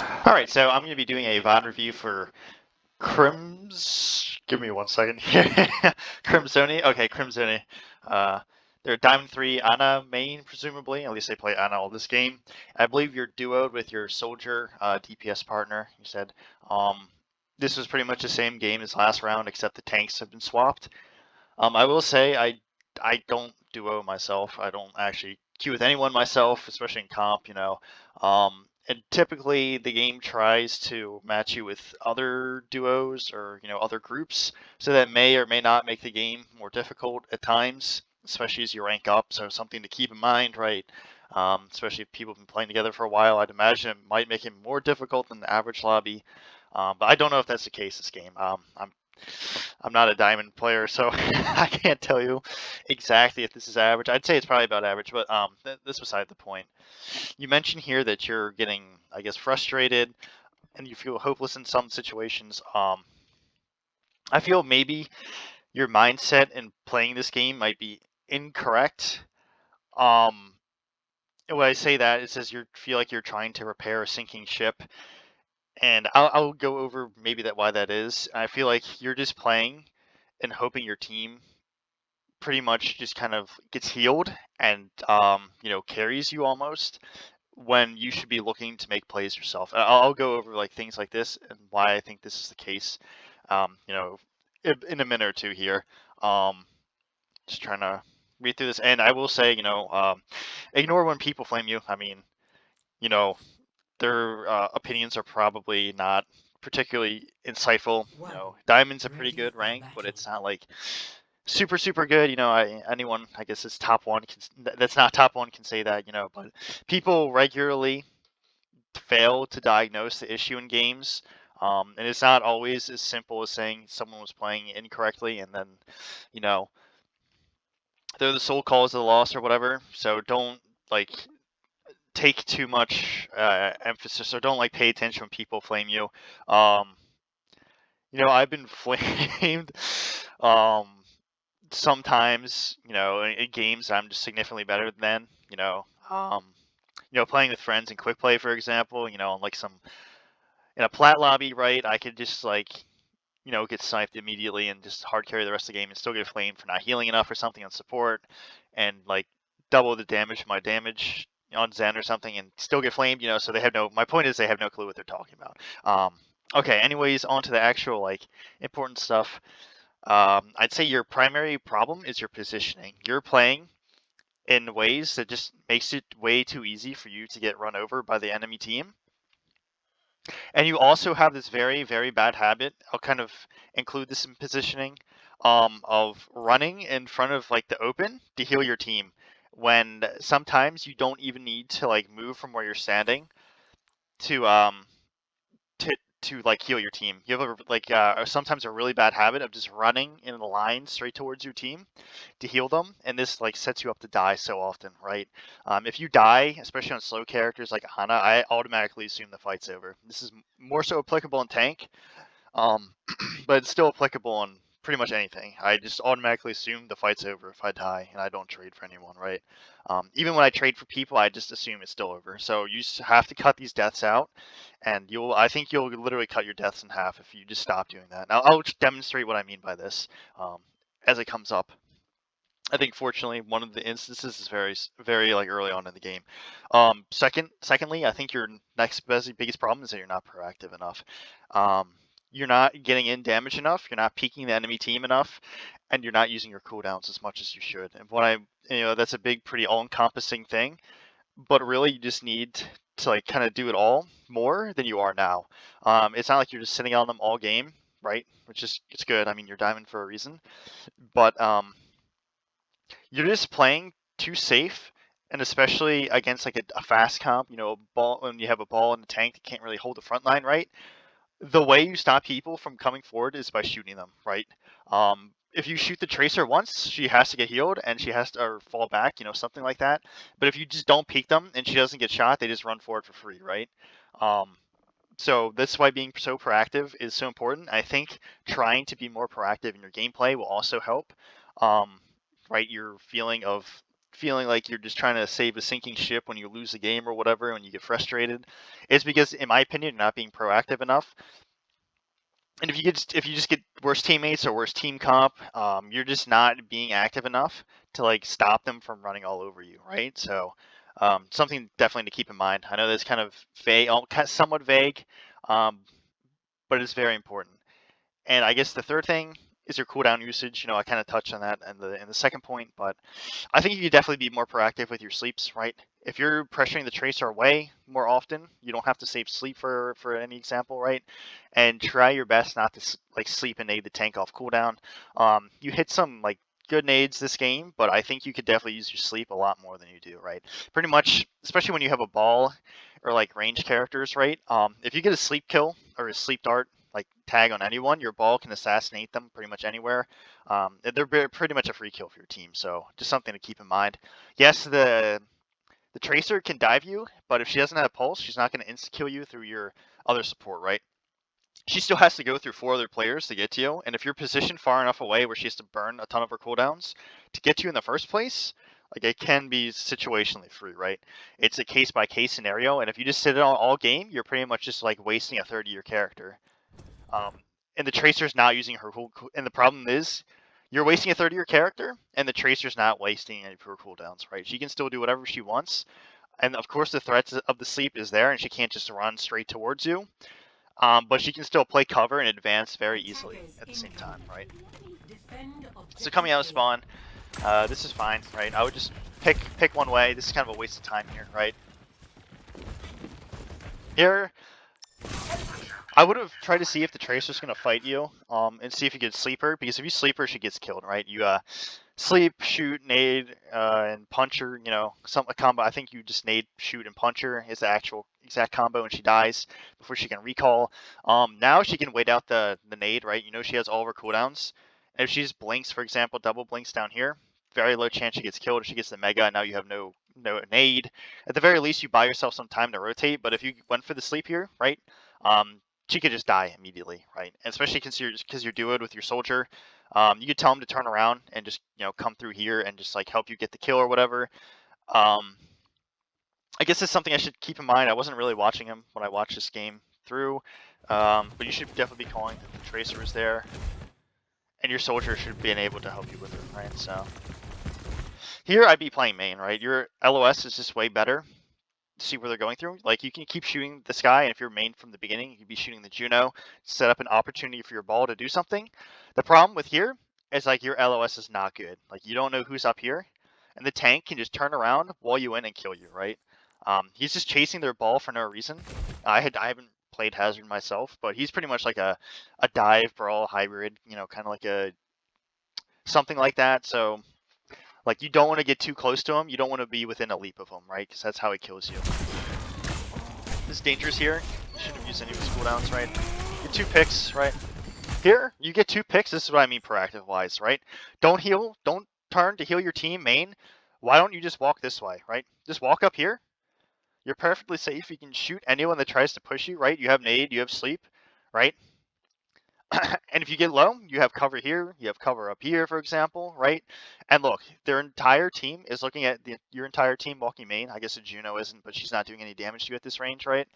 All right, so I'm going to be doing a VOD review for Give me 1 second here. KRIMSONI. Okay, KRIMSONI. Uh, they're Diamond 3 Ana main, presumably. At least they play Ana all this game. I believe you're duoed with your Soldier DPS partner, you said. Um, this was pretty much the same game as last round, except the tanks have been swapped. I will say I don't duo myself. I don't actually queue with anyone myself, especially in comp, you know. And typically the game tries to match you with other duos or, you know, other groups, so that may or may not make the game more difficult at times, especially as you rank up. So something to keep in mind, right? Especially if people have been playing together for a while, I'd imagine it might make it more difficult than the average lobby. But I don't know if that's the case this game. I'm not a diamond player, so I can't tell you exactly if this is average. I'd say it's probably about average, but this beside the point. You mentioned here that you're getting, I guess, frustrated and you feel hopeless in some situations. I feel maybe your mindset in playing this game might be incorrect. Um, when I say that, it says you feel like you're trying to repair a sinking ship, and I'll go over maybe why that is. I feel like you're just playing and hoping your team pretty much just kind of gets healed and you know, carries you almost, when you should be looking to make plays yourself. I'll go over like things like this and why I think this is the case. You know, in a minute or two here. Um, just trying to read through this, and I will say, you know, ignore when people flame you. I mean, you know, their opinions are probably not particularly insightful. You One, know, Diamond's a pretty ready good for rank, but battle. it's not like super good. You know, anyone I guess is top one that's not top one can say that. You know, but people regularly fail to diagnose the issue in games. And it's not always as simple as saying someone was playing incorrectly and then, you know, they're the sole cause of the loss or whatever. So don't like take too much emphasis, or don't like pay attention when people flame you. Um, you know, I've been flamed um, sometimes. You know, in games I'm just significantly better than. You know, playing with friends in quick play, for example. You know, on like some in a plat lobby, right? I could just like, you know, get sniped immediately and just hard carry the rest of the game and still get flamed for not healing enough or something on support, and like double the damage of my damage on Zen or something and still get flamed, you know. So they have no, my point is they have no clue what they're talking about. Okay, anyways, on to the actual like important stuff. I'd say your primary problem is your positioning. You're playing in ways that just makes it way too easy for you to get run over by the enemy team. And you also have this very bad habit. I'll kind of include this in positioning, of running in front of like the open to heal your team, when sometimes you don't even need to like move from where you're standing to to like heal your team. You have sometimes a really bad habit of just running in a line straight towards your team to heal them, and this like sets you up to die so often, right? If you die, especially on slow characters like Hana, I automatically assume the fight's over. This is more so applicable in tank, um, but it's still applicable on pretty much anything. I just automatically assume the fight's over if I die and I don't trade for anyone, right? Even when I trade for people, I just assume it's still over. So you just have to cut these deaths out, and I think you'll literally cut your deaths in half if you just stop doing that. Now I'll demonstrate what I mean by this um, as it comes up. I think fortunately one of the instances is very like early on in the game. Secondly, I think your biggest problem is that you're not proactive enough. Um, you're not getting in damage enough. You're not peeking the enemy team enough, and you're not using your cooldowns as much as you should. And you know, that's a big, pretty all-encompassing thing. But really, you just need to like kind of do it all more than you are now. It's not like you're just sitting on them all game, right? Which is it's good. I mean, you're diamond for a reason, but you're just playing too safe, and especially against like a fast comp, you know, a ball when you have a ball in the tank that can't really hold the front line, right? The way you stop people from coming forward is by shooting them, right? If you shoot the tracer once, she has to get healed and she has to or fall back, you know, something like that. But if you just don't peek them and she doesn't get shot, they just run forward for free, right? Um, so that's why being so proactive is so important. I think trying to be more proactive in your gameplay will also help. Um, right, your feeling of feeling like you're just trying to save a sinking ship when you lose a game or whatever, when you get frustrated, it's because, in my opinion, you're not being proactive enough. And if you just get worse teammates or worse team comp, you're just not being active enough to like stop them from running all over you, right? So something definitely to keep in mind. I know that's kind of vague, somewhat vague, um, but it's very important. And I guess the third thing is your cooldown usage. I kind of touched on that in the second point, but I think you could definitely be more proactive with your sleeps, right? If you're pressuring the tracer away more often, you don't have to save sleep for any example, right? And try your best not to like sleep and nade the tank off cooldown. You hit some like good nades this game, but I think you could definitely use your sleep a lot more than you do, right? Pretty much, especially when you have a ball or like range characters, right? If you get a sleep kill or a sleep dart like tag on anyone, your ball can assassinate them pretty much anywhere. They're pretty much a free kill for your team, so just something to keep in mind. Yes, the tracer can dive you, but if she doesn't have pulse, she's not going to insta kill you through your other support, right? She still has to go through 4 other players to get to you, and if you're positioned far enough away where she has to burn a ton of her cooldowns to get to you in the first place, like it can be situationally free, right? It's a case by case scenario, and if you just sit it on all game, you're pretty much just like wasting a third of your character. And the tracer's not using her and the problem is you're wasting a third of your character, and the tracer's not wasting any of her cooldowns, right? She can still do whatever she wants, and of course the threat of the sleep is there, and she can't just run straight towards you. But she can still play cover and advance very easily at the same time, right? So coming out of spawn, this is fine, right? I would just pick one way. This is kind of a waste of time here, right? Here, I would have tried to see if the tracer's gonna fight you, and see if you could sleep her, because if you sleep her, she gets killed, right? You sleep, shoot, nade, and punch her. A combo. I think you just nade, shoot, and punch her is the actual exact combo, and she dies before she can recall. Now she can wait out the nade, right? She has all of her cooldowns. And if she just blinks, for example, double blinks down here, very low chance she gets killed. If she gets the mega, now you have no nade. At the very least, you buy yourself some time to rotate. But if you went for the sleep here, right? She could just die immediately, right? And especially because you're duoed with your soldier, you could tell him to turn around and just come through here and just like help you get the kill or whatever. I guess it's something I should keep in mind. I wasn't really watching him when I watched this game through, but you should definitely be calling that the tracer is there, and your soldier should be able to help you with it, right? So here I'd be playing main, right? Your LOS is just way better. See where they're going through. Like you can keep shooting the sky, and if you're main from the beginning, you can be shooting the Juno, set up an opportunity for your ball to do something. The problem with here is like your LOS is not good. Like you don't know who's up here, and the tank can just turn around, wall you in, and kill you, right? He's just chasing their ball for no reason. I haven't played Hazard myself, but he's pretty much like a dive brawl hybrid, kind of like a something like that. So like you don't want to get too close to him. You don't want to be within a leap of him, right? Because that's how he kills you. This is dangerous here. You shouldn't have used any of his cooldowns, right? Get 2 picks, right? Here, you get 2 picks. This is what I mean proactive-wise, right? Don't heal. Don't turn to heal your team main. Why don't you just walk this way, right? Just walk up here. You're perfectly safe. You can shoot anyone that tries to push you, right? You have nade. You have sleep, right? And if you get low, you have cover here, you have cover up here, for example, right? And look, their entire team is looking at your entire team walking main. I guess a Juno isn't, but she's not doing any damage to you at this range, right?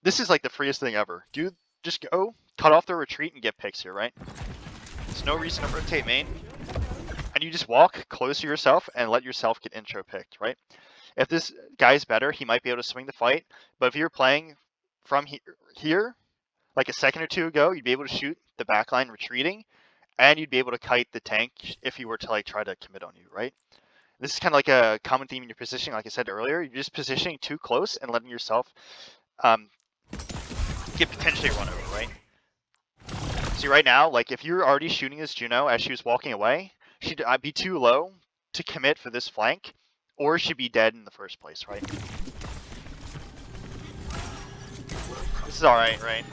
This is like the freest thing ever. Dude, just go, cut off their retreat and get picks here, right? There's no reason to rotate main. And you just walk close to yourself and let yourself get intro picked, right? If this guy's better, he might be able to swing the fight. But if you're playing from here, like a second or two ago, you'd be able to shoot the backline retreating, and you'd be able to kite the tank if he were to like try to commit on you, right? This is kind of like a common theme in your positioning, like I said earlier. You're just positioning too close and letting yourself get potentially run over, right? See, right now, like if you're already shooting this Juno as she was walking away, she'd be too low to commit for this flank, or she'd be dead in the first place, right? This is alright, right?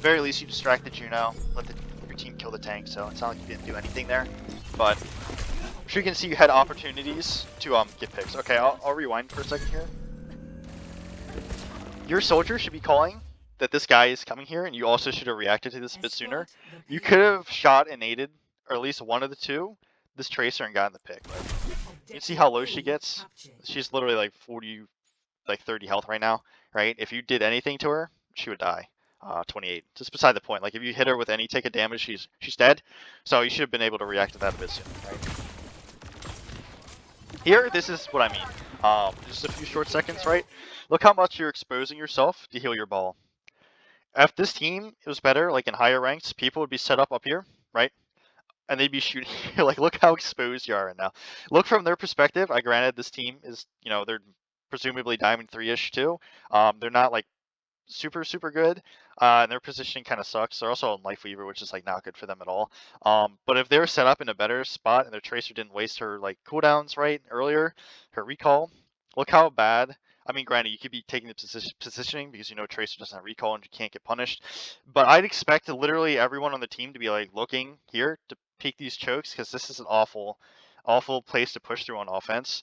Very least you distract the Juno, let your team kill the tank, so it's not like you didn't do anything there. But I'm sure you can see you had opportunities to get picks. Okay, I'll rewind for a second here. Your soldier should be calling that this guy is coming here, and you also should have reacted to this a bit sooner. You could have shot and aided, or at least one of the two, this tracer and gotten the pick, right? You see how low she gets? She's literally like 40, like 30 health right now, right? If you did anything to her, she would die. 28. Just beside the point. Like if you hit her with any tick of damage, she's dead. So you should have been able to react to that a bit sooner, right? Here, this is what I mean. Just a few short seconds, right? Look how much you're exposing yourself to heal your ball. If this team was better, like in higher ranks, people would be set up here, right? And they'd be shooting. Like, look how exposed you are right now. Look from their perspective. I granted this team is, they're presumably Diamond 3-ish too. They're not like super good, and their positioning kind of sucks. They're also on Life Weaver, which is like not good for them at all. But if they're set up in a better spot and their Tracer didn't waste her like cooldowns right earlier, her recall, look how bad. I mean, granted, you could be taking the positioning because Tracer doesn't have recall and you can't get punished. But I'd expect literally everyone on the team to be like looking here to peek these chokes because this is an awful place to push through on offense.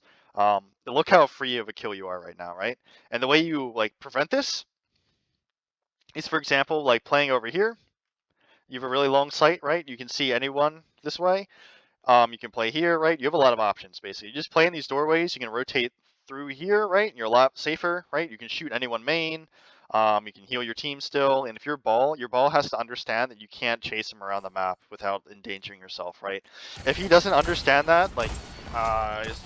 Look how free of a kill you are right now, right? And the way you like prevent this is, for example, like playing over here. You have a really long sight, right? You can see anyone this way. You can play here, right? You have a lot of options, basically. You just play in these doorways. You can rotate through here, right? And you're a lot safer, right? You can shoot anyone main. You can heal your team still. And if your ball has to understand that you can't chase him around the map without endangering yourself, right? If he doesn't understand that, like,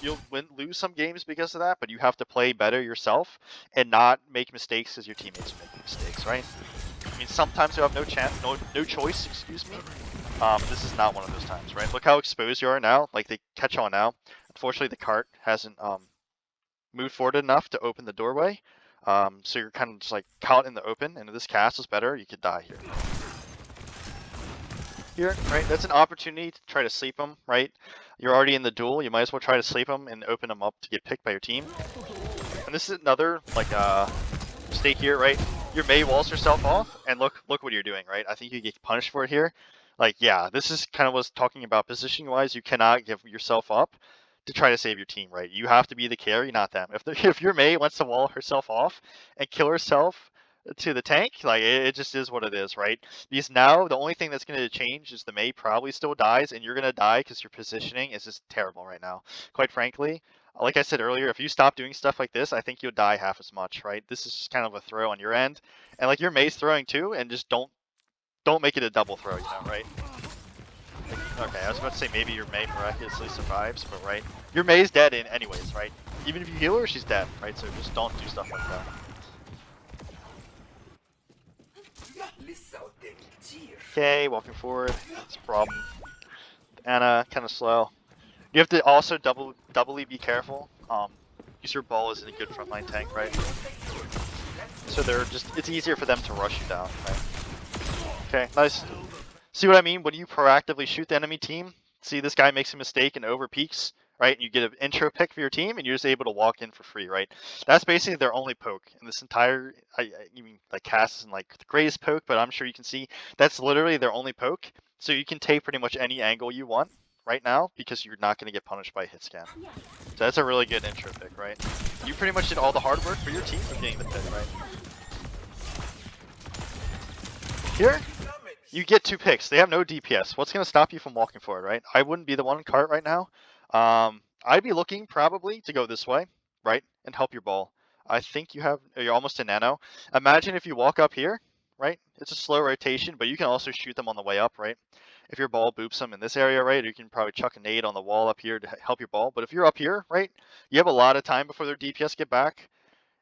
you'll lose some games because of that, but you have to play better yourself and not make mistakes as your teammates are making mistakes, right? I mean, sometimes you have no choice, excuse me. This is not one of those times, right? Look how exposed you are now. Like, they catch on now. Unfortunately, the cart hasn't moved forward enough to open the doorway. So you're kind of just like caught in the open, and if this cast is better, you could die here. Here, right? That's an opportunity to try to sleep them, right? You're already in the duel. You might as well try to sleep them and open them up to get picked by your team. And this is another, like, mistake here, right? Your Mei walls herself off, and look what you're doing, right? I think you get punished for it here. Like, yeah, this is kind of what I was talking about positioning-wise. You cannot give yourself up to try to save your team, right? You have to be the carry, not them. If your Mei wants to wall herself off and kill herself to the tank, like, it just is what it is, right? Because now the only thing that's going to change is the Mei probably still dies, and you're going to die because your positioning is just terrible right now. Quite frankly, like I said earlier, if you stop doing stuff like this, I think you'll die half as much, right? This is just kind of a throw on your end, and like your Mei's throwing too, and just don't make it a double throw, right? Like, okay, I was about to say maybe your Mei miraculously survives, but right, your Mei's dead in anyways, right? Even if you heal her, she's dead, right? So just don't do stuff like that. Okay, walking forward. That's a problem. Anna, kind of slow. You have to also doubly be careful. Because your ball isn't a good frontline tank, right? So it's easier for them to rush you down, right? Okay, nice. See what I mean? When you proactively shoot the enemy team, see this guy makes a mistake and over peaks, right? And you get an intro pick for your team, and you're just able to walk in for free, right? That's basically their only poke in this entire. You mean like Cass isn't like the greatest poke, but I'm sure you can see that's literally their only poke. So you can take pretty much any angle you want right now because you're not going to get punished by hit scan. So that's a really good intro pick, right? You pretty much did all the hard work for your team of getting the pick, right? Here, you get 2 picks. They have no DPS. What's going to stop you from walking forward, right? I wouldn't be the one in cart right now. I'd be looking probably to go this way, right? And help your ball. I think you're almost in nano. Imagine if you walk up here, right? It's a slow rotation, but you can also shoot them on the way up, right? If your ball boops them in this area, right, you can probably chuck a nade on the wall up here to help your ball. But if you're up here, right, you have a lot of time before their DPS get back.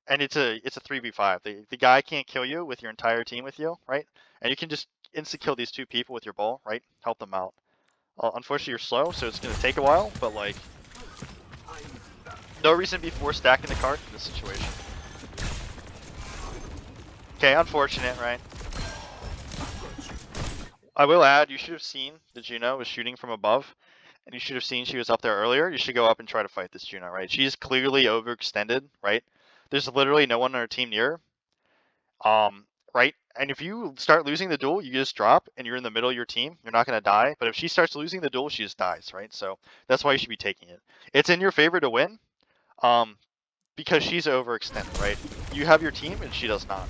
And it's a 3v5. The guy can't kill you with your entire team with you, right? And you can just insta-kill these 2 people with your ball, right? Help them out. Unfortunately, you're slow, so it's going to take a while, but like, no reason to be forced stacking the cart in this situation. Okay, unfortunate, right? I will add, you should have seen the Juno was shooting from above, and you should have seen she was up there earlier. You should go up and try to fight this Juno, right? She's clearly overextended, right? There's literally no one on our team near her. Right? And if you start losing the duel, you just drop, and you're in the middle of your team. You're not going to die. But if she starts losing the duel, she just dies, right? So that's why you should be taking it. It's in your favor to win, because she's overextended, right? You have your team, and she does not.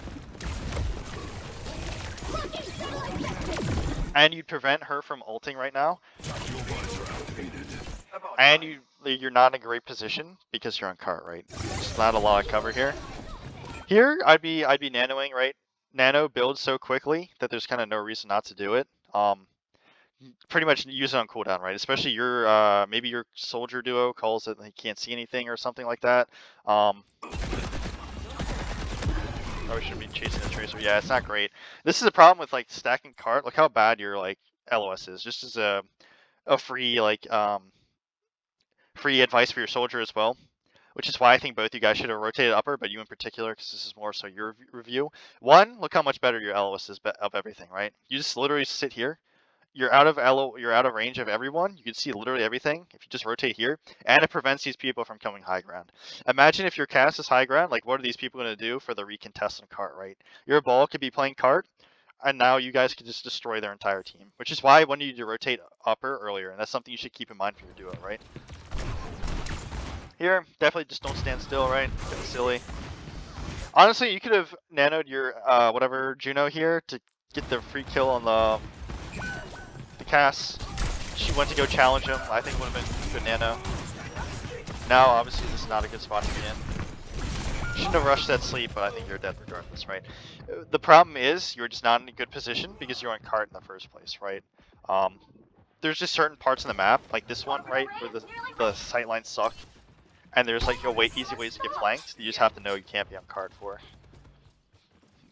And you'd prevent her from ulting right now. And you you're not in a great position because you're on cart, right? There's not a lot of cover here. Here, I'd be nanoing, right? Nano builds so quickly that there's kind of no reason not to do it. Pretty much use it on cooldown, right? Especially your maybe your soldier duo calls it he can't see anything or something like that. Probably shouldn't be chasing the tracer. Yeah, it's not great. This is a problem with like stacking cart. Look how bad your like LOS is. Just as a free like free advice for your soldier as well. Which is why I think both you guys should have rotated upper, but you in particular, because this is more so your review. One, look how much better your LOS is of everything, right? You just literally sit here. You're out of you're out of range of everyone. You can see literally everything if you just rotate here, and it prevents these people from coming high ground. Imagine if your cast is high ground, like what are these people going to do for the recontest on cart, right? Your ball could be playing cart, and now you guys could just destroy their entire team, which is why I wanted you to rotate upper earlier, and that's something you should keep in mind for your duo, right? Here, definitely just don't stand still, right? Kind of silly. Honestly, you could have nanoed your whatever Juno here to get the free kill on the cast. She went to go challenge him. I think it would have been good nano. Now, obviously, this is not a good spot to be in. Shouldn't have rushed that sleep, but I think you're dead regardless, right? The problem is you're just not in a good position because you're on cart in the first place, right? There's just certain parts of the map, like this one, right, where the sightlines suck. And there's like easy ways to get flanked. You just have to know you can't be on cart for.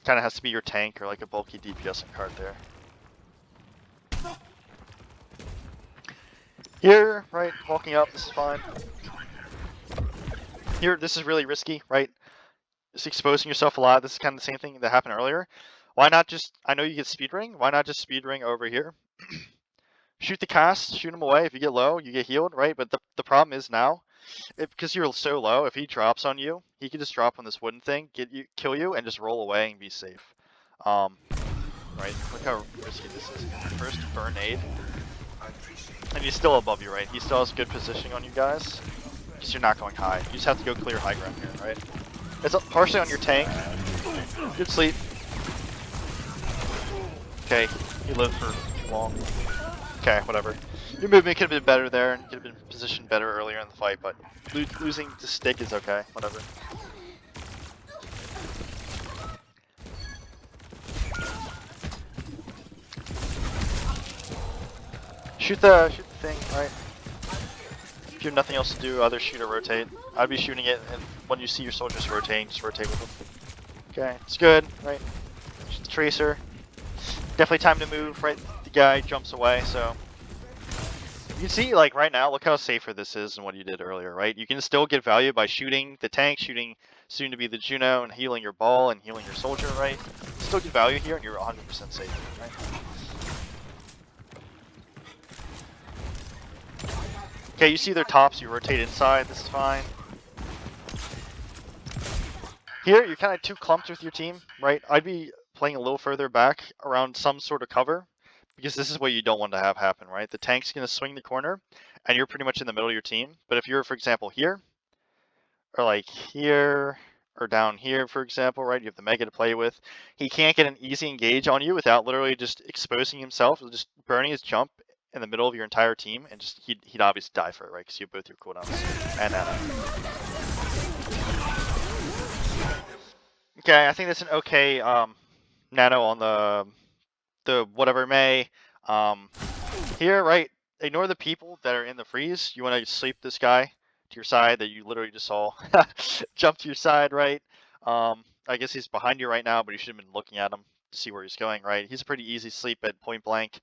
Kind of has to be your tank or like a bulky DPS on cart there. Here, right, walking up, this is fine. Here, this is really risky, right? Just exposing yourself a lot. This is kind of the same thing that happened earlier. Why not just, I know you get speed ring, why not just speed ring over here? Shoot the cast, shoot him away. If you get low, you get healed, right? But the problem is now, because you're so low, if he drops on you, he can just drop on this wooden thing, kill you, and just roll away and be safe. Right? Look how risky this is. First burn aid. And he's still above you, right? He still has good positioning on you guys. Because you're not going high. You just have to go clear high ground here, right? It's partially on your tank. Good sleep. Okay, he lived for too long. Okay, whatever. Your movement could have been better there, and could have been positioned better earlier in the fight, but losing the stick is okay, whatever. Shoot the thing, right? If you have nothing else to do, either shoot or rotate. I'd be shooting it, and when you see your soldiers rotating, just rotate with them. Okay, it's good, right? Shoot the tracer. Definitely time to move, right? The guy jumps away, so you can see, like right now, look how safer this is than what you did earlier, right? You can still get value by shooting the tank, shooting soon to be the Juno, and healing your ball and healing your soldier, right? Still get value here, and you're 100% safe, right? Okay, you see their tops, you rotate inside, this is fine. Here, you're kind of too clumped with your team, right? I'd be playing a little further back around some sort of cover, because this is what you don't want to have happen, right? The tank's going to swing the corner, and you're pretty much in the middle of your team. But if you're, for example, here, or like here, or down here, for example, right? You have the Mega to play with. He can't get an easy engage on you without literally just exposing himself, just burning his jump in the middle of your entire team, and just he'd obviously die for it, right? Because you have both your cooldowns and okay, I think that's an okay nano on the whatever may. Here, right? Ignore the people that are in the freeze. You want to sleep this guy to your side that you literally just saw jump to your side, right? I guess he's behind you right now, but you should have been looking at him to see where he's going, right? He's a pretty easy sleep at point blank.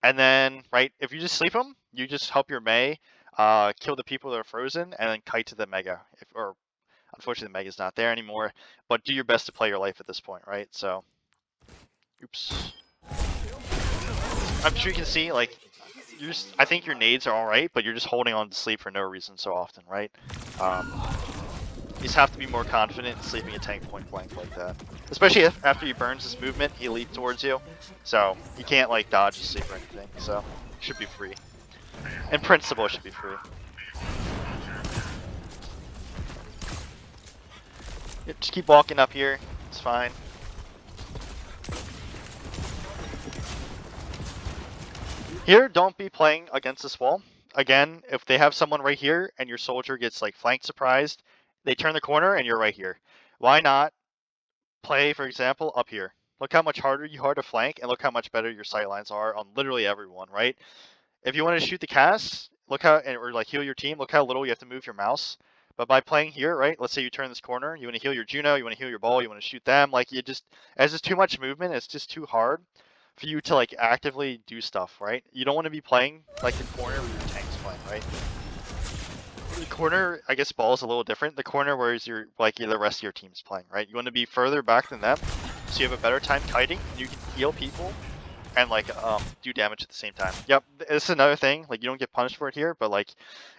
And then, right, if you just sleep him, you just help your Mei kill the people that are frozen and then kite to the Mega. Or unfortunately, the Mega's not there anymore, but do your best to play your life at this point, right? So, oops. I'm sure you can see, like, I think your nades are alright, but you're just holding on to sleep for no reason so often, right? You just have to be more confident in sleeping a tank point blank like that. Especially if after he burns his movement, he leaps towards you. So, you can't, like, dodge his sleep or anything, so it should be free. In principle, it should be free. Yep, just keep walking up here, it's fine. Here, don't be playing against this wall, again, if they have someone right here and your soldier gets like flanked surprised, they turn the corner and you're right here. Why not play, for example, up here? Look how much harder you are to flank, and look how much better your sight lines are on literally everyone, right? If you want to shoot the cast, look how, or like heal your team, look how little you have to move your mouse. But by playing here, right, let's say you turn this corner, you want to heal your Juno, you want to heal your ball, you want to shoot them, like you just, as it's too much movement, it's just too hard for you to like actively do stuff, right? You don't want to be playing like the corner where your tank's playing, right? The corner, I guess ball is a little different. The corner where your like the rest of your team's playing, right? You want to be further back than them, so you have a better time kiting. You can heal people and like do damage at the same time. Yep, this is another thing. Like you don't get punished for it here, but like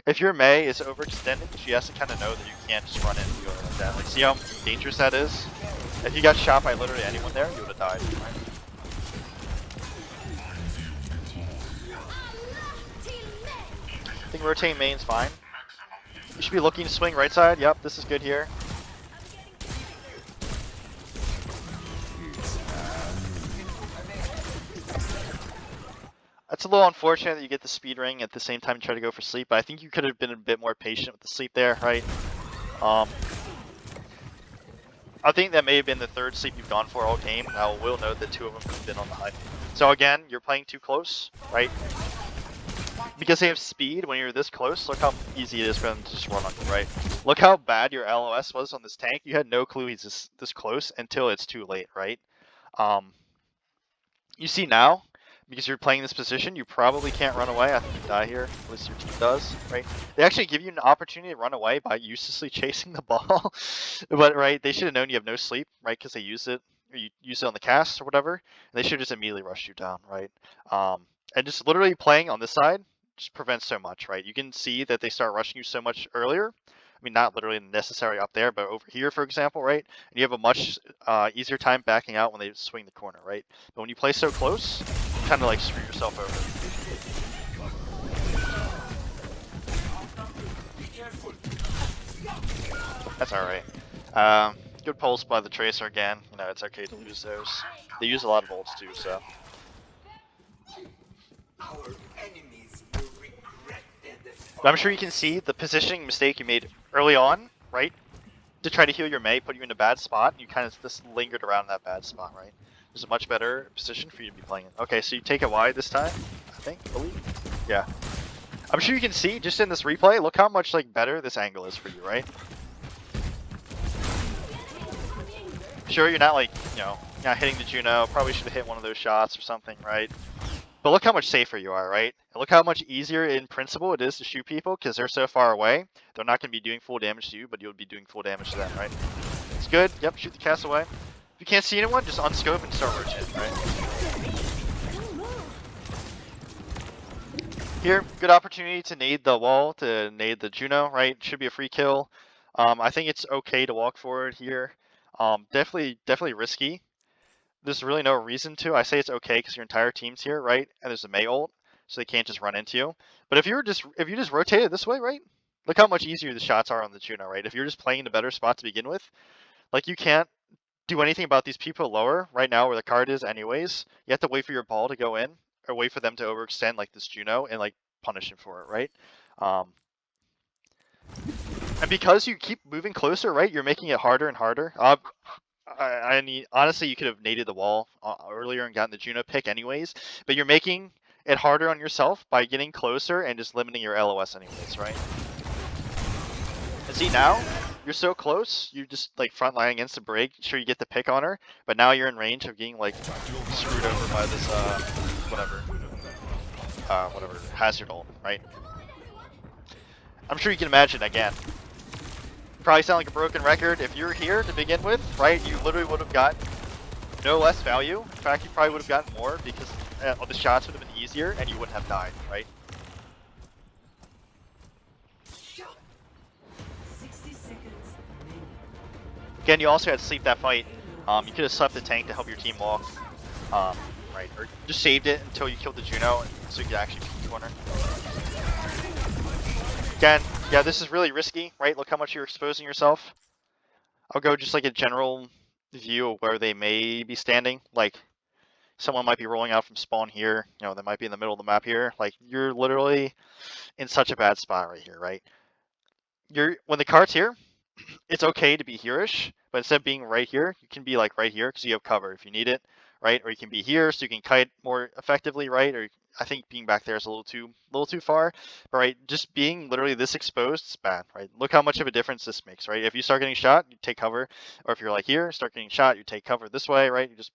if your Mei is overextended, she has to kind of know that you can't just run in and go like that. Like see how dangerous that is? If you got shot by literally anyone there, you would have died. Right? I think rotating main's fine. You should be looking to swing right side. Yep, this is good here. It's a little unfortunate that you get the speed ring at the same time you try to go for sleep, but I think you could have been a bit more patient with the sleep there, right? I think that may have been the third sleep you've gone for all game. I will note that 2 of them have been on the high. So again, you're playing too close, right? Because they have speed, when you're this close, look how easy it is for them to just run on you, right? Look how bad your LOS was on this tank. You had no clue he's this close until it's too late, right? You see now, because you're playing this position, you probably can't run away. I think you die here, at least your team does, right? They actually give you an opportunity to run away by uselessly chasing the ball. But, right, they should have known you have no sleep, right, because they use it, or you use it on the cast or whatever, and they should just immediately rush you down, right? And just literally playing on this side just prevents so much, right? You can see that they start rushing you so much earlier. I mean, not literally necessary up there, but over here, for example, right? And you have a much easier time backing out when they swing the corner, right? But when you play so close, you kind of like screw yourself over. That's alright. Good pulse by the Tracer again. You know, it's okay to lose those. They use a lot of ults too, so. But I'm sure you can see the positioning mistake you made early on, right? To try to heal your Mei, put you in a bad spot, and you kind of just lingered around that bad spot, right? There's a much better position for you to be playing in. Okay, so you take it wide this time, I believe. Yeah. I'm sure you can see, just in this replay, look how much like better this angle is for you, right? Sure, you're not like, you know, not hitting the Juno, probably should have hit one of those shots or something, right? But look how much safer you are, right? And look how much easier in principle it is to shoot people because they're so far away. They're not going to be doing full damage to you, but you'll be doing full damage to them, right? It's good. Yep, shoot the cast away. If you can't see anyone, just unscope and start rotating, right? Here, good opportunity to nade the wall, to nade the Juno, right? Should be a free kill. I think it's okay to walk forward here. Definitely risky. There's really no reason to. I say it's okay because your entire team's here, right? And there's a Mei ult, so they can't just run into you. But if you just rotated this way, right? Look how much easier the shots are on the Juno, right? If you're just playing in a better spot to begin with, like you can't do anything about these people lower right now where the card is anyways. You have to wait for your ball to go in or wait for them to overextend like this Juno and like punish him for it, right? And because you keep moving closer, right, you're making it harder and harder. I mean, honestly, you could have naded the wall earlier and gotten the Juno pick anyways, but you're making it harder on yourself by getting closer and just limiting your LOS anyways, right? And see now, you're so close, you just like front line against the break, sure you get the pick on her, but now you're in range of getting like screwed over by this, whatever, hazard ult, right? I'm sure you can imagine again. Probably sound like a broken record. If you're here to begin with, right, you literally would have got no less value. In fact, you probably would have gotten more because the shots would have been easier and you wouldn't have died, right? 60 seconds. Again, you also had to sleep that fight. You could have slept the tank to help your team walk, right? Or just saved it until you killed the Juno so you could actually peek the corner. Again, yeah, this is really risky, right? Look how much you're exposing yourself. I'll go just like a general view of where they may be standing. Like, someone might be rolling out from spawn here. You know, they might be in the middle of the map here. Like, you're literally in such a bad spot right here, right? When the cart's here, it's okay to be here-ish, but instead of being right here, you can be like right here because you have cover if you need it, right? Or you can be here so you can kite more effectively, right? Or I think being back there is a little too far, but right, just being literally this exposed is bad, right? Look how much of a difference this makes, right? If you start getting shot, you take cover, or if you're like here, start getting shot, you take cover this way, right? You just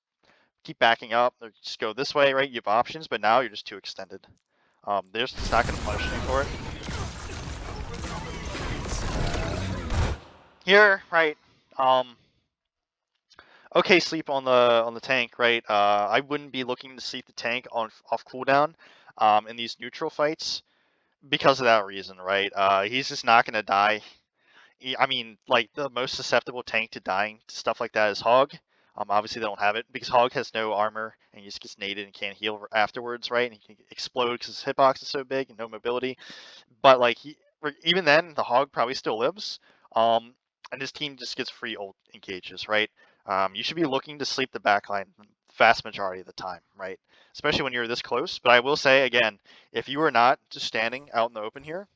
keep backing up, or just go this way, right? You have options, but now you're just too extended. They're just not going to punish you for it. Here, right? Okay, sleep on the tank, right? I wouldn't be looking to sleep the tank on off cooldown in these neutral fights because of that reason, right? He's just not gonna die. I mean, like the most susceptible tank to dying to stuff like that is Hog. Obviously they don't have it because Hog has no armor and he just gets naded and can't heal afterwards, right? And he can explode because his hitbox is so big and no mobility. But like even then, the Hog probably still lives. And his team just gets free ult engages, right? You should be looking to sleep the backline the vast majority of the time, right? Especially when you're this close. But I will say again, if you were not just standing out in the open here,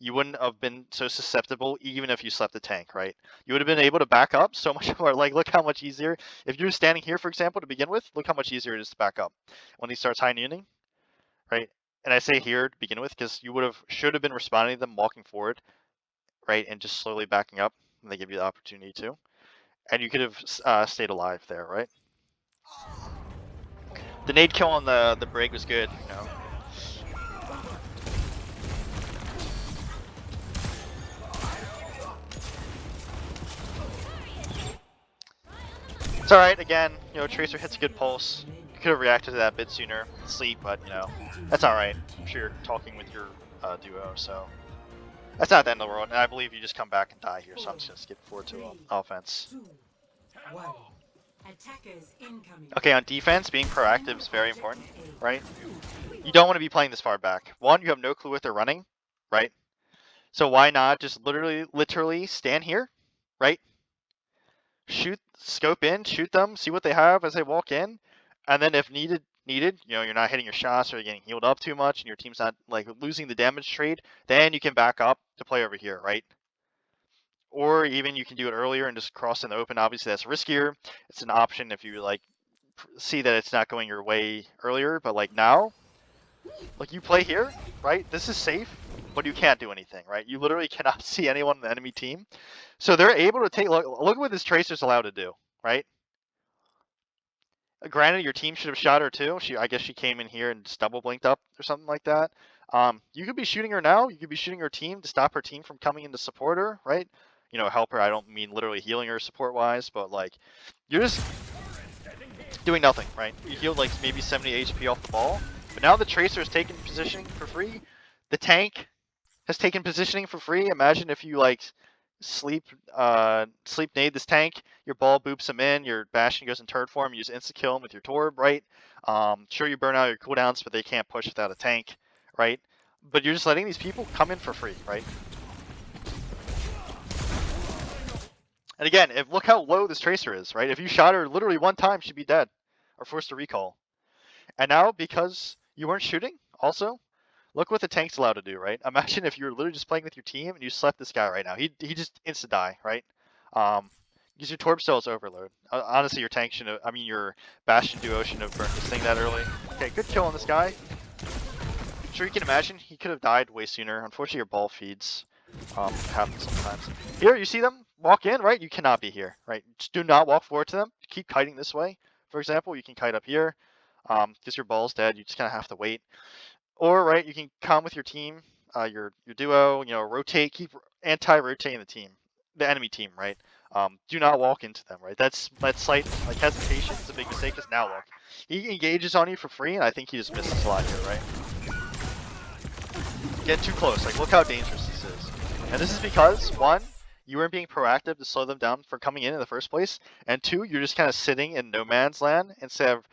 you wouldn't have been so susceptible even if you slept the tank, right? You would have been able to back up so much more. Like, look how much easier. If you're standing here, for example, to begin with, look how much easier it is to back up when he starts high nooning, right? And I say here to begin with because you should have been responding to them walking forward, right, and just slowly backing up when they give you the opportunity to. And you could have stayed alive there, right? The nade kill on the brig was good, you know. It's alright, again, you know, Tracer hits a good pulse. You could have reacted to that a bit sooner, sleep, but, you know, that's alright. I'm sure you're talking with your duo, so that's not the end of the world. And I believe you just come back and die here, so I'm just going to skip forward to offense. Okay, on defense, being proactive is very important, right? You don't want to be playing this far back. One, you have no clue what they're running, right? So why not just literally stand here, right? Shoot, scope in, shoot them, see what they have as they walk in, and then if needed, you know, you're not hitting your shots or you're getting healed up too much and your team's not like losing the damage trade, then you can back up to play over here, right? Or even you can do it earlier and just cross in the open. Obviously that's riskier. It's an option if you like see that it's not going your way earlier, but like now, like you play here, right? This is safe, but you can't do anything, right? You literally cannot see anyone in the enemy team. So they're able to take, look at what this Tracer's allowed to do, right? Granted, your team should have shot her too. I guess she came in here and just double blinked up or something like that. You could be shooting her now. You could be shooting her team to stop her team from coming in to support her, right? You know, help her. I don't mean literally healing her support-wise, but like, you're just doing nothing, right? You healed like maybe 70 HP off the ball, but now the Tracer is taking positioning for free. The tank has taken positioning for free. Imagine if you like sleep nade this tank, your ball boops him in, your Bastion goes in turret form, you use insta kill him with your Torb, right? Sure, you burn out your cooldowns, but they can't push without a tank, right? But you're just letting these people come in for free, right? And again, look how low this Tracer is, right? If you shot her literally one time, she'd be dead or forced to recall. And now, because you weren't shooting, also, look what the tank's allowed to do, right? Imagine if you were literally just playing with your team and you slept this guy right now. He just insta-die, right? Because your Torb cell is overload. Honestly, your tank shouldn't have, I mean, your Bastion duo shouldn't have burned this thing that early. Okay, good kill on this guy. I'm sure you can imagine he could have died way sooner. Unfortunately, your ball feeds. Happens sometimes. Here, you see them walk in, right? You cannot be here, right? Just do not walk forward to them. Keep kiting this way. For example, you can kite up here. Because your ball's dead, you just kind of have to wait. Or, right, you can come with your team, your duo, you know, rotate, keep anti-rotating the enemy team, right? Do not walk into them, right? That slight, like, hesitation is a big mistake, because now look. He engages on you for free, and I think he just misses a lot here, right? Get too close, like, look how dangerous this is. And this is because, one, you weren't being proactive to slow them down from coming in the first place, and two, you're just kind of sitting in no man's land instead of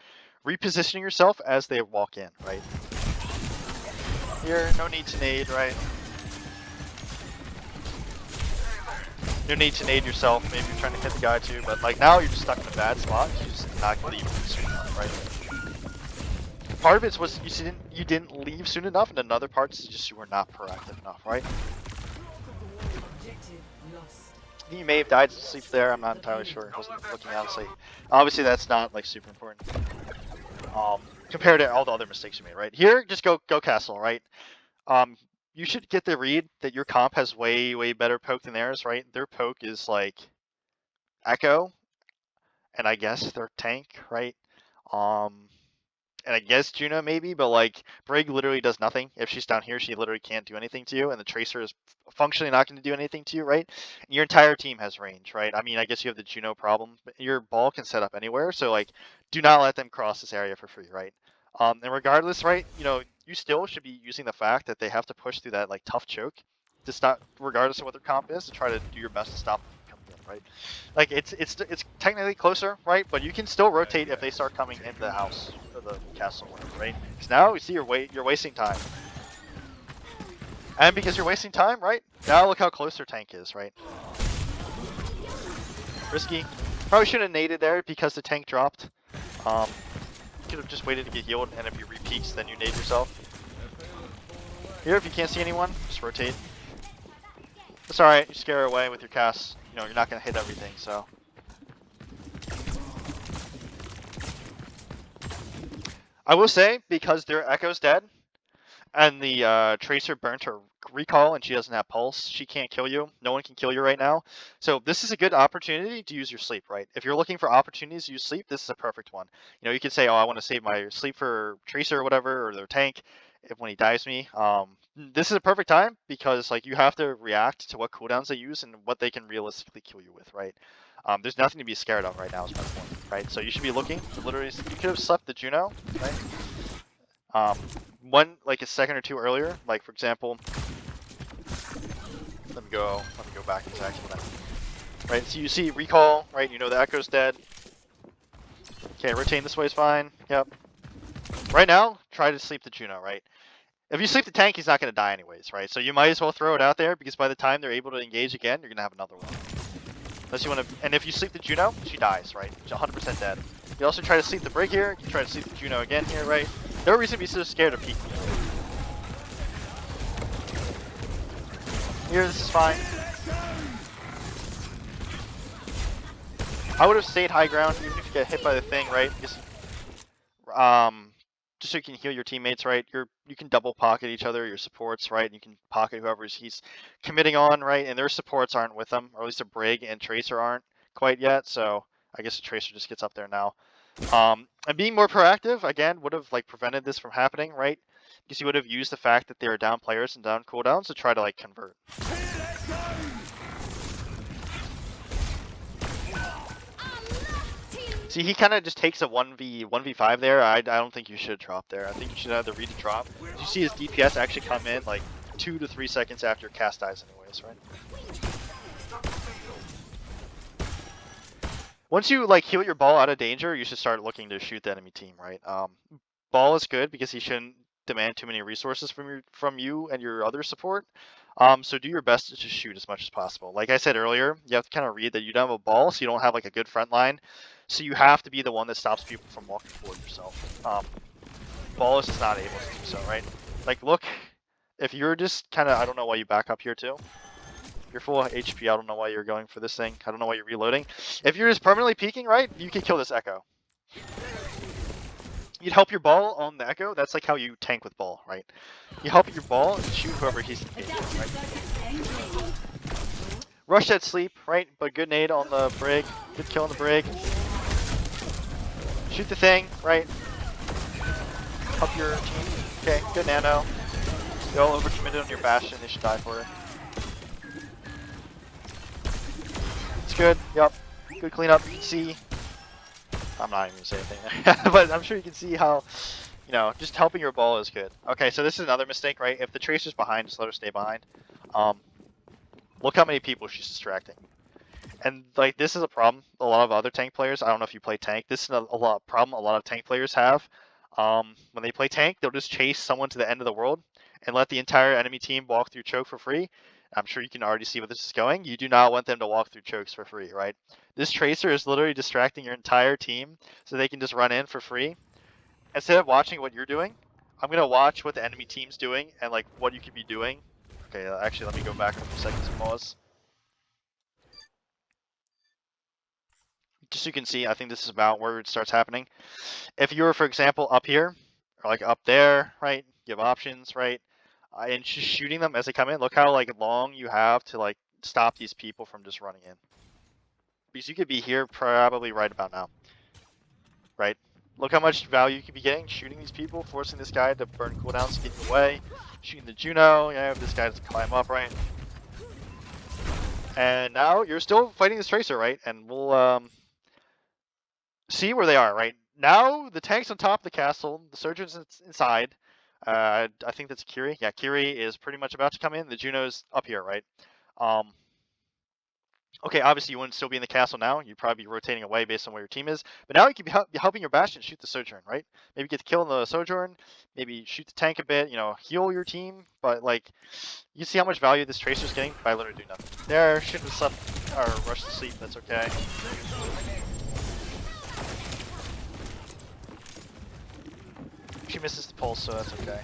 repositioning yourself as they walk in, right? Here, no need to nade, right? You need to nade yourself. Maybe you're trying to hit the guy too, but like now you're just stuck in a bad spot. You just not leave soon enough, right? Part of it was you didn't leave soon enough, and another part is just you were not proactive enough, right? I think you may have died to sleep there. I'm not entirely sure. I wasn't looking out of sleep. Obviously, that's not like super important. Compared to all the other mistakes you made, right? Here, just go castle, right? You should get the read that your comp has way better poke than theirs, right? Their poke is like Echo, and I guess their tank, right? And I guess Juno maybe, but like Brig literally does nothing. If she's down here, she literally can't do anything to you, and the Tracer is functionally not going to do anything to you, right? And your entire team has range, right? I mean, I guess you have the Juno problem, but your ball can set up anywhere, so like, do not let them cross this area for free, right? And regardless, right, you still should be using the fact that they have to push through that like tough choke to stop, regardless of what their comp is, to try to do your best to stop them from coming in, right? Like it's technically closer, right? But you can still rotate if they start coming into the house or the castle, right? Because now you see you're wasting time, and because you're wasting time, right? Now look how close their tank is, right? Risky. Probably should have naded there because the tank dropped. Could have just waited to get healed, and if you re-peeks, then you nade yourself. Here, if you can't see anyone, just rotate. It's alright, you scare her away with your cast. You're not going to hit everything, so. I will say, because their Echo's dead, and the Tracer burnt her recall and she doesn't have pulse, she can't kill you. No one can kill you right now. So this is a good opportunity to use your sleep, right? If you're looking for opportunities to use sleep, this is a perfect one. You could say, oh, I want to save my sleep for Tracer or whatever, or their tank when he dives me. This is a perfect time because like you have to react to what cooldowns they use and what they can realistically kill you with, right? There's nothing to be scared of right now is my point, right? So you should be looking to literally, you could have slept the Juno, right? One like a second or two earlier, like for example, let me go back exactly when right? So you see recall, right? The Echo's dead. Okay, rotating this way is fine. Yep. Right now, try to sleep the Juno, right? If you sleep the tank, he's not going to die anyways, right? So you might as well throw it out there because by the time they're able to engage again, you're going to have another one. Unless you want to, and if you sleep the Juno, she dies, right? She's 100% dead. You also try to sleep the Brig here. You try to sleep the Juno again here, right? No reason to be so scared of peeking. Here, this is fine. I would have stayed high ground even if you get hit by the thing, right? Just so you can heal your teammates, right? You can double pocket each other, your supports, right? And you can pocket whoever he's committing on, right? And their supports aren't with them, or at least a Brig and Tracer aren't quite yet. So I guess the Tracer just gets up there now. And being more proactive again would have like prevented this from happening, right? Because you would have used the fact that they are down players and down cooldowns to try to like convert. See, he kind of just takes a 1v5 there. I don't think you should drop there. I think you should have the read to drop. You see his DPS actually come in like 2 to 3 seconds after your cast dies anyways, right? Once you like heal your ball out of danger, you should start looking to shoot the enemy team, right? Ball is good because he shouldn't demand too many resources from you and your other support. So do your best to just shoot as much as possible. Like I said earlier, you have to kind of read that you don't have a ball, so you don't have like a good front line. So you have to be the one that stops people from walking forward yourself. Ball is just not able to do so, right? Like look, if you're just kind of, I don't know why you back up here too. You're full HP, I don't know why you're going for this thing. I don't know why you're reloading. If you're just permanently peeking, right, you can kill this Echo. You'd help your ball on the Echo. That's like how you tank with ball, right? You help your ball and shoot whoever he's engaging, right? Rush that sleep, right? But good nade on the Brig. Good kill on the Brig. Shoot the thing, right? Help your team. Okay, good nano. Go over committed on your Bastion. They should die for it. It's good. Yup. Good cleanup. You can see. I'm not even gonna say anything there. But I'm sure you can see how, just helping your ball is good. Okay, so this is another mistake, right? If the Tracer's behind, just let her stay behind. Look how many people she's distracting. And like this is a problem a lot of other tank players, I don't know if you play tank, this is a problem a lot of tank players have. When they play tank, they'll just chase someone to the end of the world and let the entire enemy team walk through choke for free. I'm sure you can already see where this is going. You do not want them to walk through chokes for free, right? This tracer is literally distracting your entire team so they can just run in for free. Instead of watching what you're doing, I'm gonna watch what the enemy team's doing and like what you could be doing. Okay, actually, let me go back a few seconds and pause. Just so you can see, I think this is about where it starts happening. If you were, for example, up here, or like up there, right? You have options, right? And just shooting them as they come in. Look how like long you have to like stop these people from just running in. Because you could be here probably right about now, right? Look how much value you could be getting shooting these people, forcing this guy to burn cooldowns, getting away, shooting the Juno, you know, this guy to climb up, right? And now you're still fighting this tracer, right? And we'll see where they are, right? Now the tank's on top of the castle, the surgeon's inside. I think that's Kiri. Yeah, Kiri is pretty much about to come in. The Juno's up here, right? Okay, obviously you wouldn't still be in the castle now. You'd probably be rotating away based on where your team is. But now you could be helping your Bastion shoot the Sojourn, right? Maybe get the kill on the Sojourn. Maybe shoot the tank a bit. You know, heal your team. But like, you see how much value this Tracer's getting by literally doing nothing. There, shouldn't have slept or rushed to sleep. That's okay. She misses the pulse, so that's okay.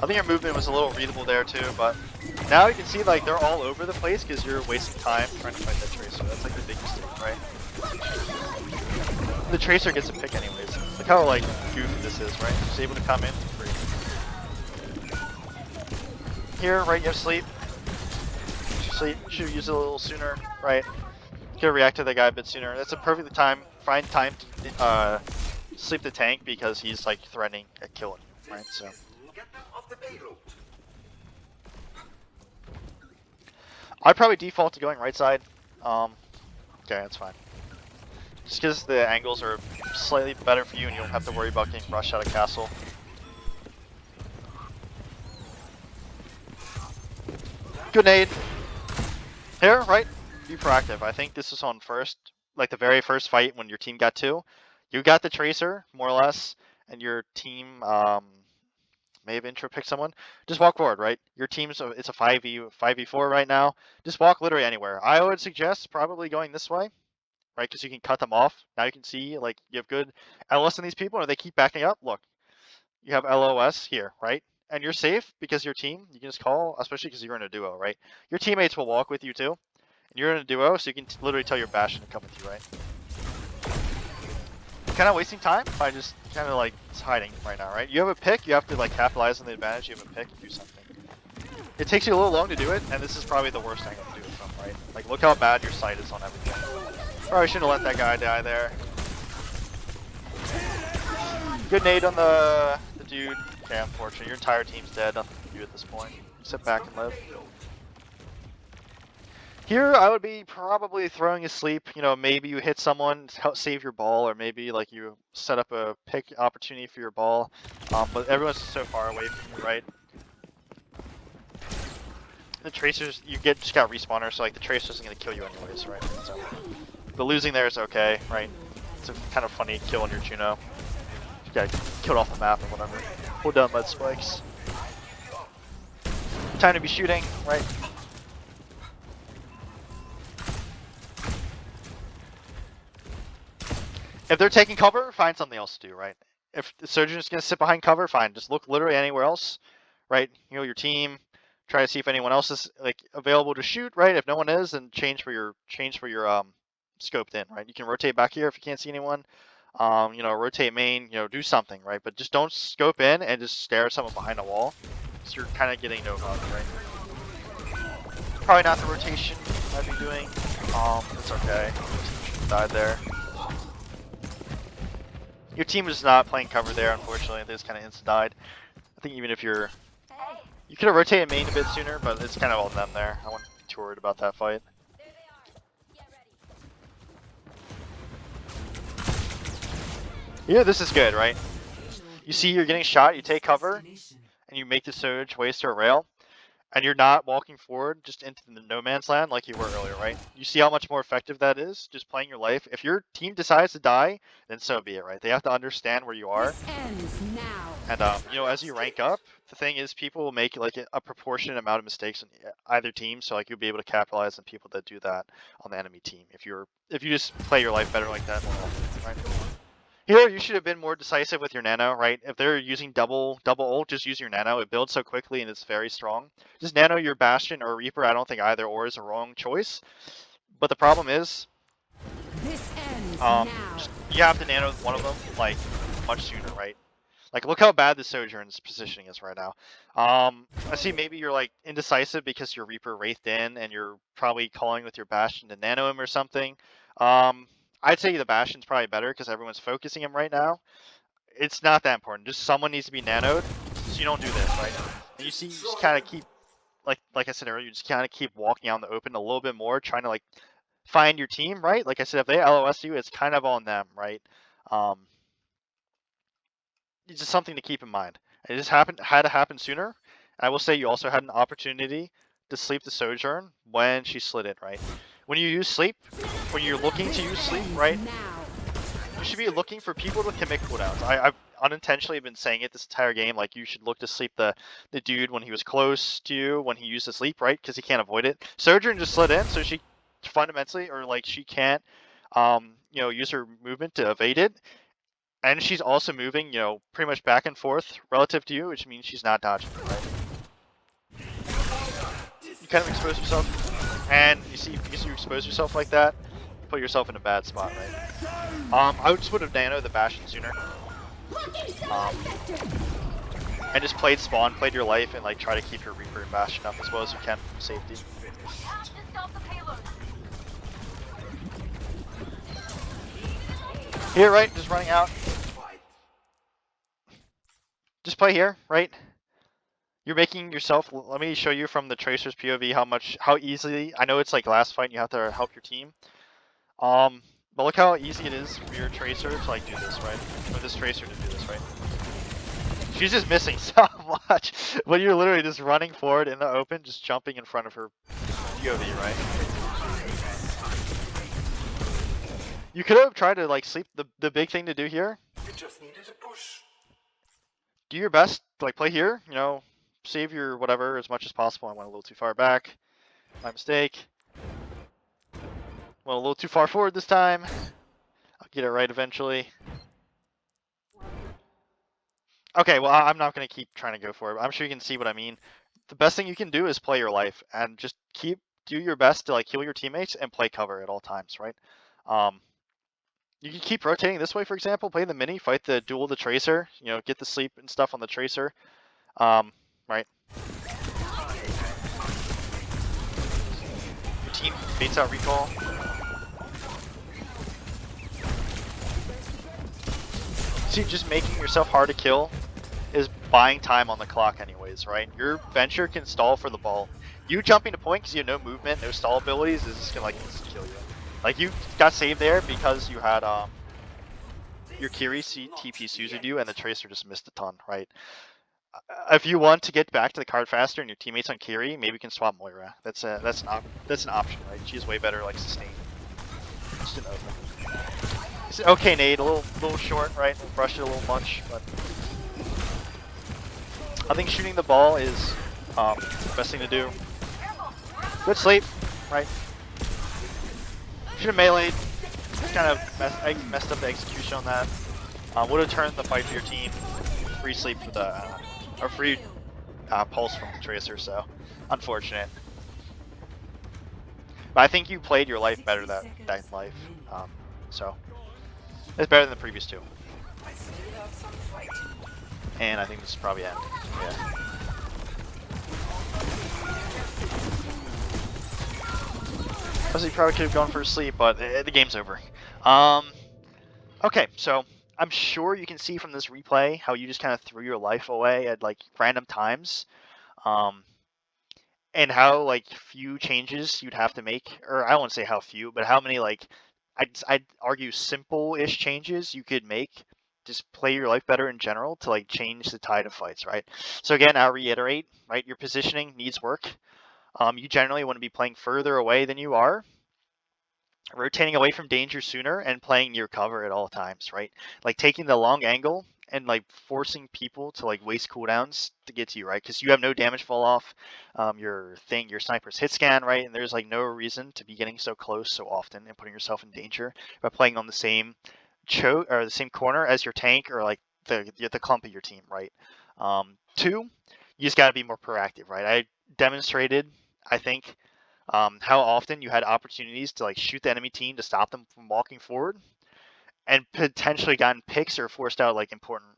I think your movement was a little readable there too, but now you can see like they're all over the place because you're wasting time trying to fight that Tracer. That's like the big mistake, right? The Tracer gets a pick anyways. Look how like goofy this is, right? Just able to come in for free. Here, right, you have sleep. Should use it a little sooner, right? Could react to the guy a bit sooner. That's a perfect time. Find time to sleep the tank because he's like threatening a killing you, right? So. I'd probably default to going right side. Okay, that's fine. Just because the angles are slightly better for you and you don't have to worry about getting rushed out of castle. Good nade. Here, right? Be proactive. I think this was on first, like the very first fight when your team got 2. You got the Tracer, more or less, and your team may have intro picked someone. Just walk forward, right? Your team's it's a 5v4 right now. Just walk literally anywhere. I would suggest probably going this way, right? Because you can cut them off. Now you can see like you have good LOS in these people, and if they keep backing up, look, you have LOS here, right? And you're safe because your team, you can just call, especially because you're in a duo, right? Your teammates will walk with you too. And you're in a duo, so you can literally tell your Bastion to come with you, right? Kind of wasting time by just kind of like hiding right now, right? You have a pick, you have to like capitalize on the advantage. You have a pick and do something. It takes you a little long to do it, and this is probably the worst angle to do it from, right? Like, look how bad your sight is on everything. Probably shouldn't have let that guy die there. Good nade on the dude. Okay, unfortunately, your entire team's dead. Nothing to do at this point. Sit back and live. Here, I would be probably throwing asleep. You know, maybe you hit someone to help save your ball, or maybe like you set up a pick opportunity for your ball. But everyone's so far away from you, right? The Tracers, you just got respawner, so like the Tracer isn't gonna kill you anyways, right? So, but losing there is okay, right? It's a kind of funny kill on your Juno. You got killed off the map or whatever. Pulled down lead spikes. Time to be shooting, right? If they're taking cover, find something else to do, right? If the Surgeon is going to sit behind cover, fine. Just look literally anywhere else, right? You know, your team. Try to see if anyone else is like available to shoot, right? If no one is, then change for your scoped in, right? You can rotate back here if you can't see anyone. You know, rotate main. You know, do something, right? But just don't scope in and just stare at someone behind a wall, so you're kind of getting no value, right? Probably not the rotation I'd be doing. It's okay. Should've died there. Your team is not playing cover there, unfortunately. They just kind of insta-died. I think even if you're... You could have rotated main a bit sooner, but it's kind of all them there. I wouldn't be too worried about that fight. Yeah, this is good, right? You see you're getting shot, you take cover, and you make the Surge waste to a rail. And you're not walking forward just into the no man's land like you were earlier, right? You see how much more effective that is, just playing your life. If your team decides to die, then so be it, right? They have to understand where you are. And, you know, as you rank up, the thing is, people will make like a proportionate amount of mistakes on either team, so like you'll be able to capitalize on people that do that on the enemy team if you just play your life better like that more often, right? Here, you should have been more decisive with your nano, right? If they're using double ult, just use your nano. It builds so quickly and it's very strong. Just nano your Bastion or Reaper. I don't think either or is a wrong choice. But the problem is, This ends you have to nano one of them like much sooner, right? Like, look how bad the Sojourn's positioning is right now. I see maybe you're like indecisive because your Reaper wraithed in and you're probably calling with your Bastion to nano him or something. I'd say the Bastion's probably better because everyone's focusing him right now. It's not that important. Just someone needs to be nanoed so you don't do this, right? And you see, you just kind of keep, like I said earlier, you just kind of keep walking out in the open a little bit more, trying to like find your team, right? Like I said, if they LOS you, it's kind of on them, right? It's just something to keep in mind. It just had to happen sooner. I will say you also had an opportunity to sleep the Sojourn when she slid in, right? When you use sleep, when you're looking to use sleep, right? You should be looking for people to commit cooldowns. I've unintentionally been saying it this entire game, like you should look to sleep the dude when he was close to you, when he used to sleep, right? Because he can't avoid it. Sojourn just slid in, so she fundamentally, or like she can't, use her movement to evade it. And she's also moving, pretty much back and forth relative to you, which means she's not dodging, right? You kind of expose yourself, and you see, because you expose yourself like that, you put yourself in a bad spot, right? I just would have nanoed the Bastion sooner. And just played spawn, played your life, and like try to keep your Reaper and Bastion up as well as you can for safety. Here, right? Just running out. Just play here, right? You're making yourself, let me show you from the Tracer's POV how easily, I know it's like last fight and you have to help your team. But look how easy it is for your Tracer to like do this, right? For this Tracer to do this, right? She's just missing so much, but you're literally just running forward in the open, just jumping in front of her POV, right? You could have tried to like sleep, the big thing to do here. You just needed a push. Do your best, like play here, save your whatever as much as possible. I went a little too far back. My mistake. Went a little too far forward this time. I'll get it right eventually. Okay, well, I'm not going to keep trying to go for it. I'm sure you can see what I mean. The best thing you can do is play your life and just do your best to like heal your teammates and play cover at all times, right? You can keep rotating this way, for example, play the mini, fight the duel the Tracer, get the sleep and stuff on the Tracer, right? Your team baits out recall. See, just making yourself hard to kill is buying time on the clock anyways, right? Your Venture can stall for the ball. You jumping to point because you have no movement, no stall abilities is just gonna like kill you. Like you got saved there because you had your Kiri TP suited you and the Tracer just missed a ton, right? If you want to get back to the card faster and your teammates on Kiri, maybe you can swap Moira. That's an option, right? She's way better like sustain. Just an open. It's okay, Nate. A little short, right? Brushed it a little much, but I think shooting the ball is the best thing to do. Good sleep, right? Should have meleeed. Kind of messed up the execution on that. Would have turned the fight to your team. Free sleep for the or free pulse from the Tracer. So unfortunate. But I think you played your life better that life. So it's better than the previous two. And I think this is probably end. Yeah. So you probably could have gone for a sleep, but the game's over. Okay, so I'm sure you can see from this replay how you just kind of threw your life away at like random times, and how like few changes you'd have to make, or I won't say how few, but how many like I'd argue simple-ish changes you could make. Just play your life better in general to like change the tide of fights, right? So again, I'll reiterate, right? Your positioning needs work. You generally want to be playing further away than you are, rotating away from danger sooner, and playing near cover at all times, right? Like taking the long angle and like forcing people to like waste cooldowns to get to you, right? Because you have no damage fall off, your sniper's hit scan, right? And there's like no reason to be getting so close so often and putting yourself in danger by playing on the same choke or the same corner as your tank or like the clump of your team, right? Two, you just got to be more proactive, right? I demonstrated, I think, how often you had opportunities to like shoot the enemy team to stop them from walking forward, and potentially gotten picks or forced out like important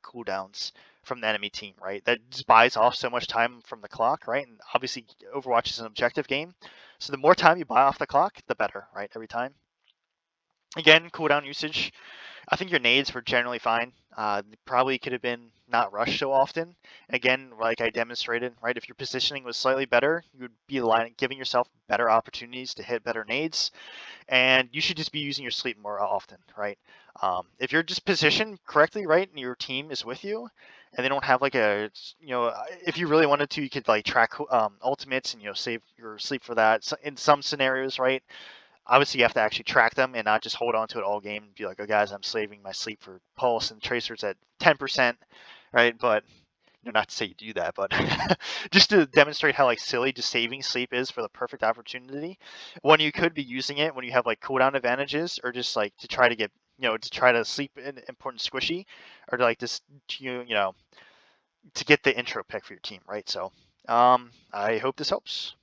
cooldowns from the enemy team, right? That just buys off so much time from the clock, right? And obviously, Overwatch is an objective game, so the more time you buy off the clock, the better, right? Every time. Again, cooldown usage. I think your nades were generally fine. Probably could have been not rushed so often. Again, like I demonstrated, right? If your positioning was slightly better, you would be giving yourself better opportunities to hit better nades, and you should just be using your sleep more often, right? If you're just positioned correctly, right, and your team is with you, and they don't have like if you really wanted to, you could like track ultimates and save your sleep for that. So in some scenarios, right? Obviously, you have to actually track them and not just hold on to it all game and be like, oh, guys, I'm saving my sleep for pulse and tracers at 10%, right? But not to say you do that, but just to demonstrate how like silly just saving sleep is for the perfect opportunity when you could be using it when you have like cooldown advantages, or just like to try to get to try to sleep in important squishy, or to like just to get the intro pick for your team, right? So I hope this helps.